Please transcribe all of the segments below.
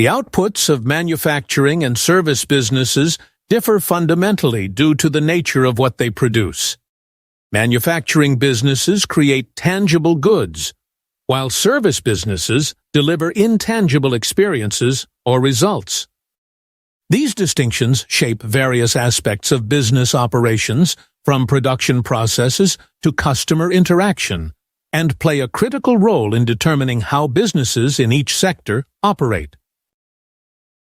The outputs of manufacturing and service businesses differ fundamentally due to the nature of what they produce. Manufacturing businesses create tangible goods, while service businesses deliver intangible experiences or results. These distinctions shape various aspects of business operations, from production processes to customer interaction, and play a critical role in determining how businesses in each sector operate.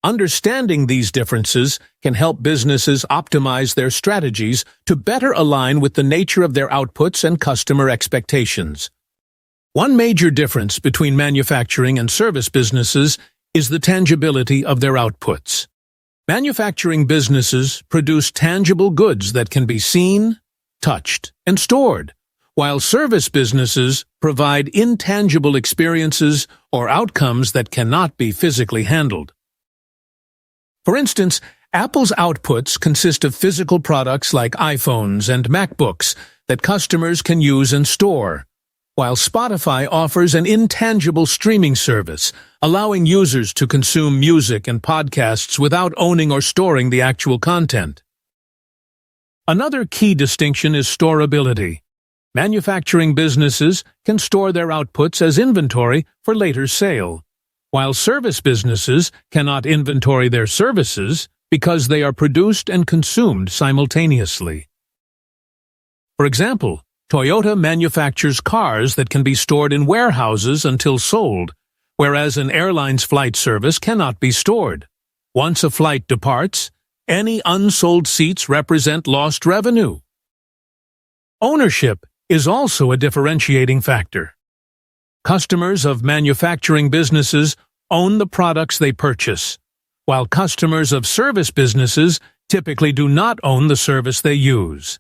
Understanding these differences can help businesses optimize their strategies to better align with the nature of their outputs and customer expectations. One major difference between manufacturing and service businesses is the tangibility of their outputs. Manufacturing businesses produce tangible goods that can be seen, touched, and stored, while service businesses provide intangible experiences or outcomes that cannot be physically handled. For instance, Apple's outputs consist of physical products like iPhones and MacBooks that customers can use and store, while Spotify offers an intangible streaming service, allowing users to consume music and podcasts without owning or storing the actual content. Another key distinction is storability. Manufacturing businesses can store their outputs as inventory for later sale, while service businesses cannot inventory their services because they are produced and consumed simultaneously. For example, Toyota manufactures cars that can be stored in warehouses until sold, whereas an airline's flight service cannot be stored. Once a flight departs, any unsold seats represent lost revenue. Ownership is also a differentiating factor. Customers of manufacturing businesses own the products they purchase, while customers of service businesses typically do not own the service they use.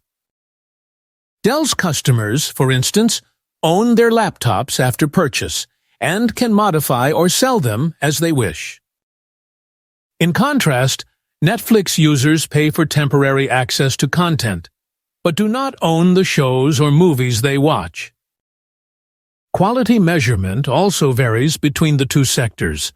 Dell's customers, for instance, own their laptops after purchase and can modify or sell them as they wish. In contrast, Netflix users pay for temporary access to content, but do not own the shows or movies they watch. Quality measurement also varies between the two sectors.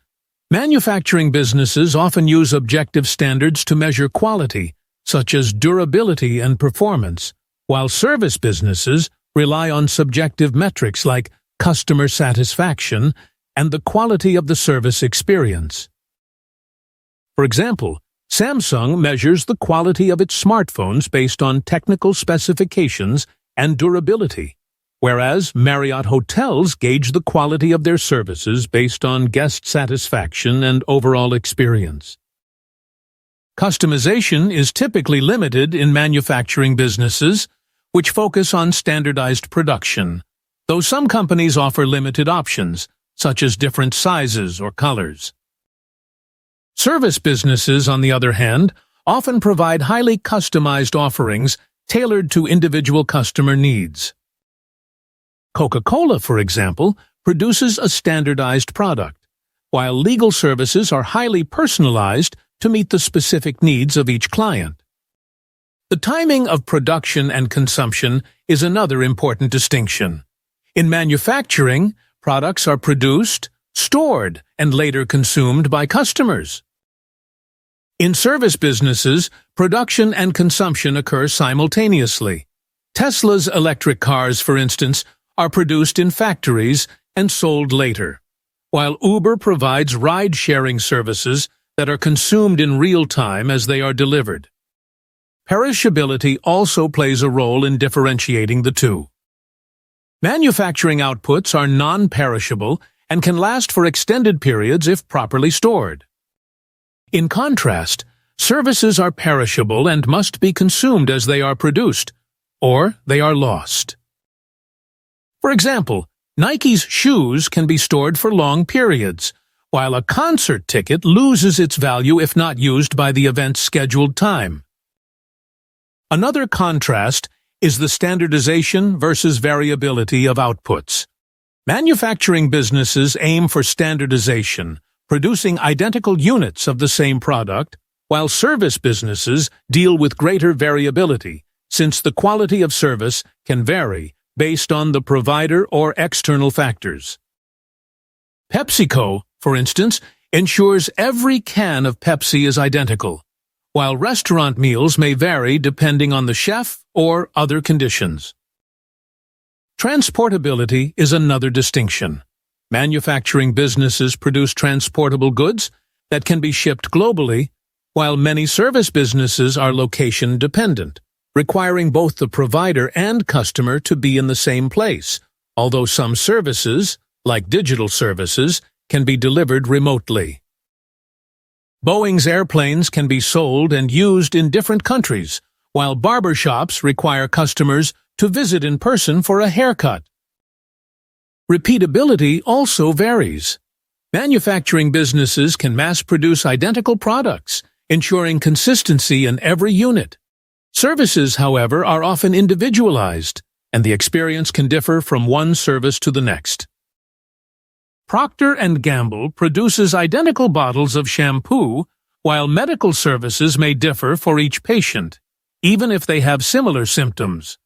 Manufacturing businesses often use objective standards to measure quality, such as durability and performance, while service businesses rely on subjective metrics like customer satisfaction and the quality of the service experience. For example, Samsung measures the quality of its smartphones based on technical specifications and durability, whereas Marriott hotels gauge the quality of their services based on guest satisfaction and overall experience. Customization is typically limited in manufacturing businesses, which focus on standardized production, though some companies offer limited options, such as different sizes or colors. Service businesses, on the other hand, often provide highly customized offerings tailored to individual customer needs. Coca-Cola, for example, produces a standardized product, while legal services are highly personalized to meet the specific needs of each client. The timing of production and consumption is another important distinction. In manufacturing, products are produced, stored, and later consumed by customers. In service businesses, production and consumption occur simultaneously. Tesla's electric cars, for instance, are produced in factories and sold later, while Uber provides ride-sharing services that are consumed in real time as they are delivered. Perishability also plays a role in differentiating the two. Manufacturing outputs are non-perishable and can last for extended periods if properly stored. In contrast, services are perishable and must be consumed as they are produced, or they are lost. For example, Nike's shoes can be stored for long periods, while a concert ticket loses its value if not used by the event's scheduled time. Another contrast is the standardization versus variability of outputs. Manufacturing businesses aim for standardization, producing identical units of the same product, while service businesses deal with greater variability, since the quality of service can vary based on the provider or external factors. PepsiCo, for instance, ensures every can of Pepsi is identical, while restaurant meals may vary depending on the chef or other conditions. Transportability is another distinction. Manufacturing businesses produce transportable goods that can be shipped globally, while many service businesses are location-dependent, requiring both the provider and customer to be in the same place, although some services, like digital services, can be delivered remotely. Boeing's airplanes can be sold and used in different countries, while barber shops require customers to visit in person for a haircut. Repeatability also varies. Manufacturing businesses can mass-produce identical products, ensuring consistency in every unit. Services, however, are often individualized, and the experience can differ from one service to the next. Procter & Gamble produces identical bottles of shampoo, while medical services may differ for each patient, even if they have similar symptoms.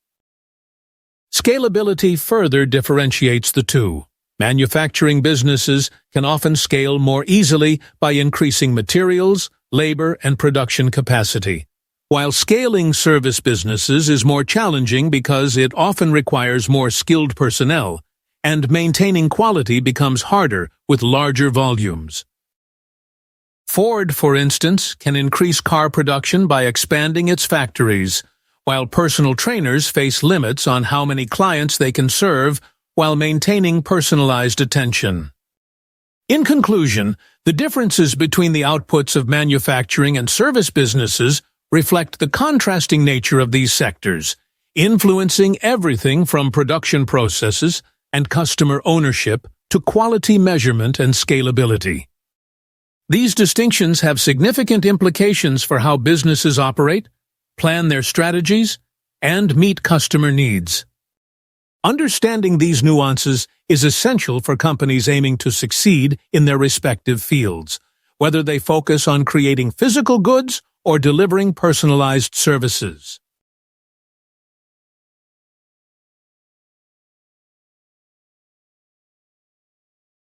Scalability further differentiates the two. Manufacturing businesses can often scale more easily by increasing materials, labor, and production capacity, while scaling service businesses is more challenging because it often requires more skilled personnel, and maintaining quality becomes harder with larger volumes. Ford, for instance, can increase car production by expanding its factories, while personal trainers face limits on how many clients they can serve while maintaining personalized attention. In conclusion, the differences between the outputs of manufacturing and service businesses reflect the contrasting nature of these sectors, influencing everything from production processes and customer ownership to quality measurement and scalability. These distinctions have significant implications for how businesses operate, plan their strategies, and meet customer needs. Understanding these nuances is essential for companies aiming to succeed in their respective fields, whether they focus on creating physical goods or delivering personalized services.